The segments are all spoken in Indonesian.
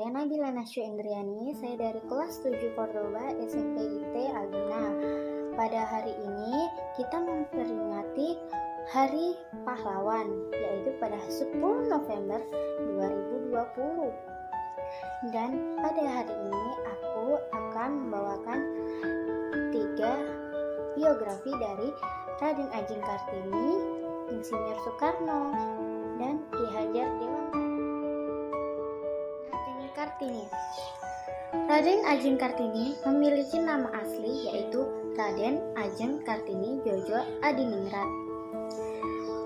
Saya Nabila Nasyu Indriani, saya dari kelas 7 Cordoba SMP IT Aguna. Pada hari ini kita memperingati Hari Pahlawan, yaitu pada 10 November 2020. Dan pada hari ini aku akan membawakan 3 biografi dari Raden Adjing Kartini, Insinyur Soekarno, dan Ki Hajar Dewantara. Kartini. Raden Adjing Kartini memiliki nama asli yaitu Raden Adjing Kartini Djojo Adiningrat.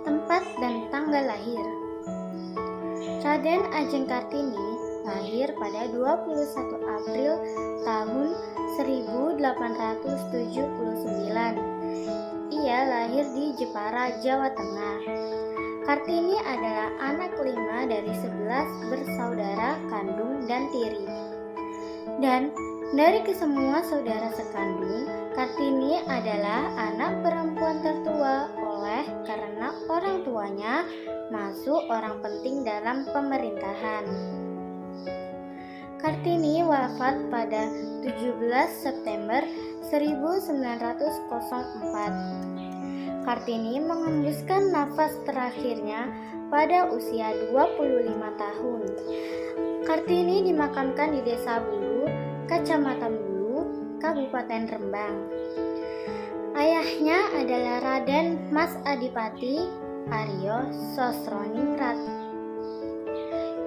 Tempat dan tanggal lahir. Raden Adjing Kartini lahir pada 21 April tahun 1879. Ia lahir di Jepara, Jawa Tengah. Kartini adalah anak kelima dari 11 bersaudara kandung dan tiri. Dan dari kesemua saudara sekandung, Kartini adalah anak perempuan tertua karena orang tuanya masuk orang penting dalam pemerintahan. Kartini wafat pada 17 September 1904. Kartini mengembuskan nafas terakhirnya pada usia 25 tahun. Kartini dimakamkan di Desa Bulu, Kecamatan Bulu, Kabupaten Rembang. Ayahnya adalah Raden Mas Adipati Aryo Sosroningrat.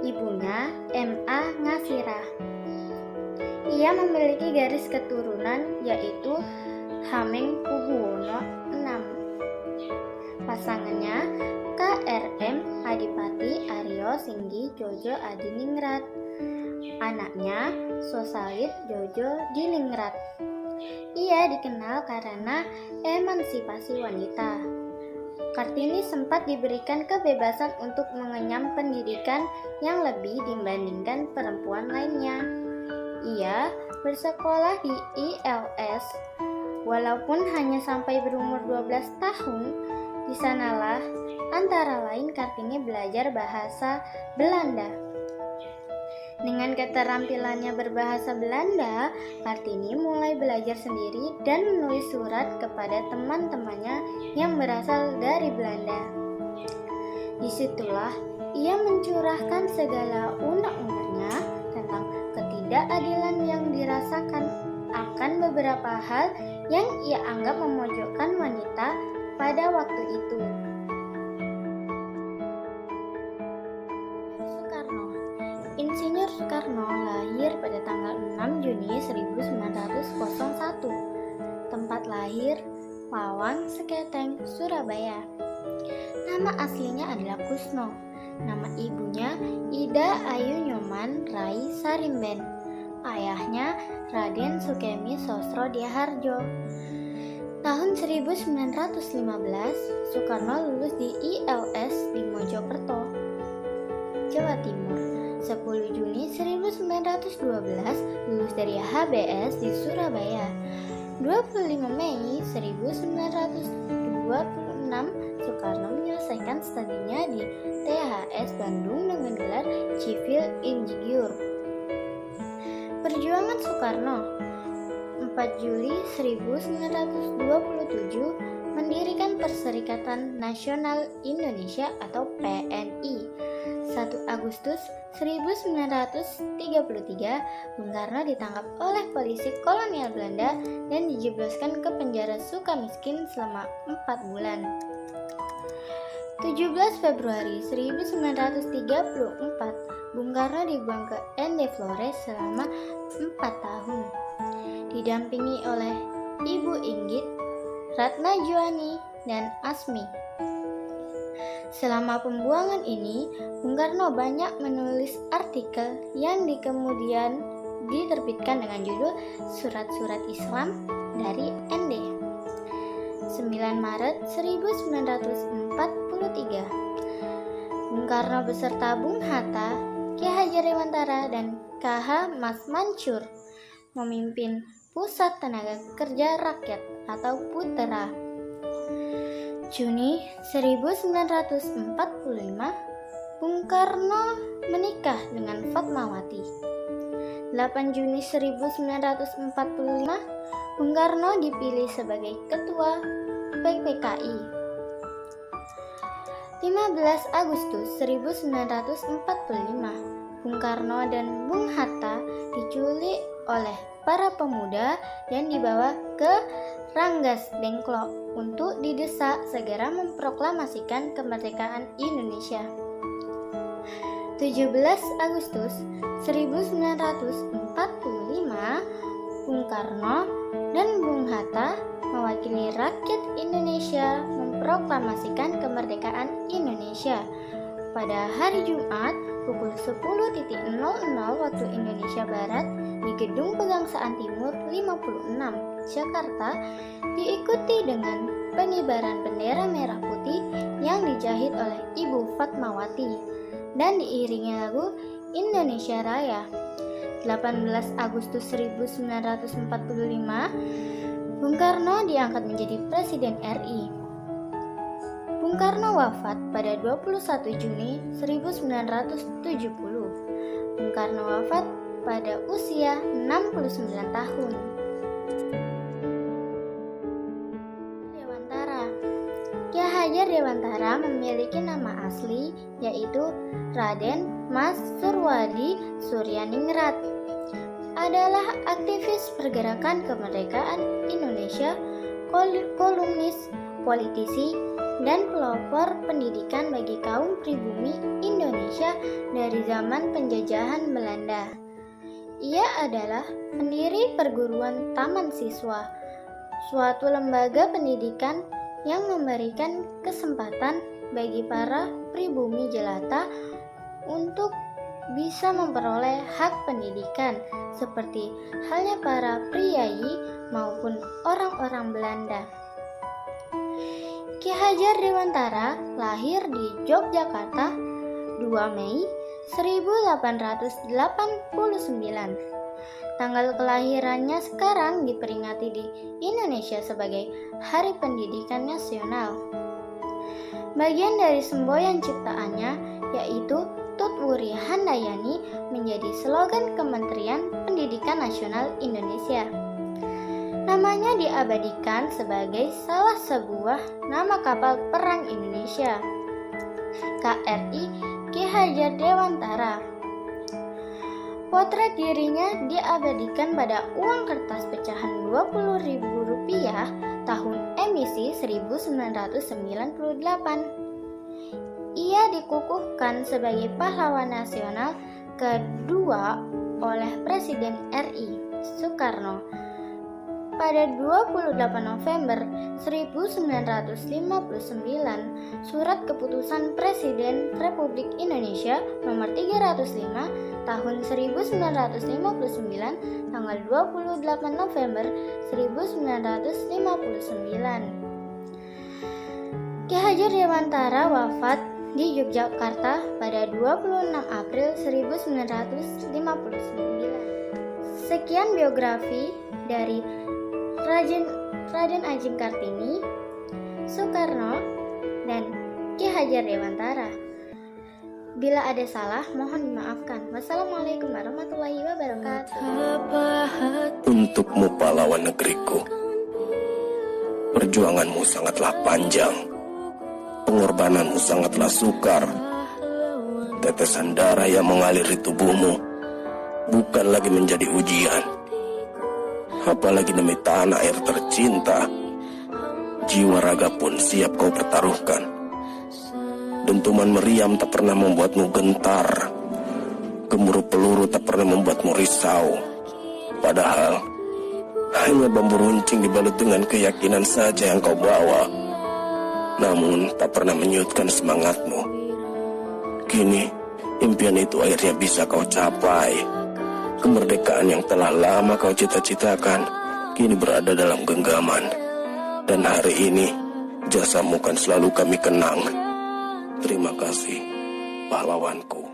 Ibunya M.A. Ngasirah. Ia memiliki garis keturunan yaitu Hamengkubuwono VI. Pasangannya K.R.M. Adipati Aryo Singgi Djojo Adiningrat. Anaknya Sosalit Djojo Diningrat. Ia dikenal karena emansipasi wanita. Kartini sempat diberikan kebebasan untuk mengenyam pendidikan yang lebih dibandingkan perempuan lainnya. Ia bersekolah di ILS. Walaupun hanya sampai berumur 12 tahun, di sanalah antara lain Kartini belajar bahasa Belanda. Dengan keterampilannya berbahasa Belanda, Kartini mulai belajar sendiri dan menulis surat kepada teman-temannya yang berasal dari Belanda. Disitulah ia mencurahkan segala unek-uneknya tentang ketidakadilan yang dirasakan akan beberapa hal yang ia anggap memojokkan wanita pada waktu itu. Soekarno. Insinyur Soekarno lahir pada tanggal 6 Juni 1901. Tempat lahir Pawang Seketeng, Surabaya. Nama aslinya adalah Kusno. Nama ibunya Ida Ayu Nyoman Rai Sarimben. Ayahnya Raden Sukemi Sosro Diharjo. Tahun 1915, Soekarno lulus di ILS di Mojokerto, Jawa Timur. 10 Juni 1912, lulus dari HBS di Surabaya. 25 Mei 1926, Soekarno menyelesaikan studinya di THS Bandung dengan gelar Civil Engineer. Perjuangan Soekarno. 4 Juli 1927 mendirikan Perserikatan Nasional Indonesia atau PNI. 1 Agustus 1933 Bung Karno ditangkap oleh polisi kolonial Belanda dan dijebloskan ke penjara Sukamiskin selama 4 bulan. 17 Februari 1934 Bung Karno dibuang ke Ende Flores selama 4 tahun. Didampingi oleh Ibu Inggit, Ratna Juani, dan Asmi. Selama pembuangan ini, Bung Karno banyak menulis artikel yang kemudian diterbitkan dengan judul Surat-Surat Islam dari Ende. 9 Maret 1943, Bung Karno beserta Bung Hatta, Ki Hajar Dewantara, dan K.H. Mas Mansur memimpin Pusat Tenaga Kerja Rakyat atau PUTERA. Juni 1945, Bung Karno menikah dengan Fatmawati. 8 Juni 1945, Bung Karno dipilih sebagai Ketua PPKI. 15 Agustus 1945, Bung Karno dan Bung Hatta diculik oleh para pemuda dan dibawa ke Ranggas Dengklok untuk didesak segera memproklamasikan kemerdekaan Indonesia. 17 Agustus 1945, Bung Karno dan Bung Hatta mewakili rakyat Indonesia memproklamasikan kemerdekaan Indonesia. Pada hari Jumat pukul 10.00 waktu Indonesia Barat di Gedung Pegangsaan Timur 56, Jakarta, diikuti dengan pengibaran bendera merah putih yang dijahit oleh Ibu Fatmawati dan diiringi lagu Indonesia Raya. 18 Agustus 1945, Bung Karno diangkat menjadi Presiden RI. Bung Karno wafat pada 21 Juni 1970. Bung Karno wafat pada usia 69 tahun. Dewantara. Ki Hajar Dewantara memiliki nama asli yaitu Raden Mas Surwadi Suryaningrat. Adalah aktivis pergerakan kemerdekaan Indonesia, kolumnis, politisi, dan pelopor pendidikan bagi kaum pribumi Indonesia dari zaman penjajahan Belanda. Ia adalah pendiri perguruan Taman Siswa, suatu lembaga pendidikan yang memberikan kesempatan bagi para pribumi jelata untuk bisa memperoleh hak pendidikan seperti halnya para priyayi maupun orang-orang Belanda. Ki Hajar Dewantara lahir di Yogyakarta 2 Mei 1889. Tanggal kelahirannya sekarang diperingati di Indonesia sebagai Hari Pendidikan Nasional. Bagian dari semboyan ciptaannya yaitu Tutwuri Handayani menjadi slogan Kementerian Pendidikan Nasional Indonesia. Namanya diabadikan sebagai salah sebuah nama kapal perang Indonesia, KRI Ki Hajar Dewantara. Potret dirinya diabadikan pada uang kertas pecahan Rp20.000 tahun emisi 1998. Ia dikukuhkan sebagai pahlawan nasional kedua oleh Presiden RI Soekarno. Pada 28 November 1959, Surat Keputusan Presiden Republik Indonesia Nomor 305 Tahun 1959, tanggal 28 November 1959. Ki Hajar Dewantara wafat di Yogyakarta pada 26 April 1959. Sekian biografi dari Raden Ajeng Kartini, Soekarno, dan Ki Hajar Dewantara. Bila ada salah, mohon dimaafkan. Wassalamualaikum warahmatullahi wabarakatuh. Untukmu pahlawan negeriku, perjuanganmu sangatlah panjang, pengorbananmu sangatlah sukar. Tetesan darah yang mengalir di tubuhmu bukan lagi menjadi ujian, apalagi demi tanah air tercinta. Jiwa raga pun siap kau pertaruhkan. Dentuman meriam tak pernah membuatmu gentar, gemuruh peluru tak pernah membuatmu risau. Padahal hanya bambu runcing dibalut dengan keyakinan saja yang kau bawa, namun tak pernah menyurutkan semangatmu. Kini impian itu akhirnya bisa kau capai. Kemerdekaan yang telah lama kau cita-citakan kini berada dalam genggaman. Dan hari ini jasamu kan selalu kami kenang. Terima kasih, pahlawanku.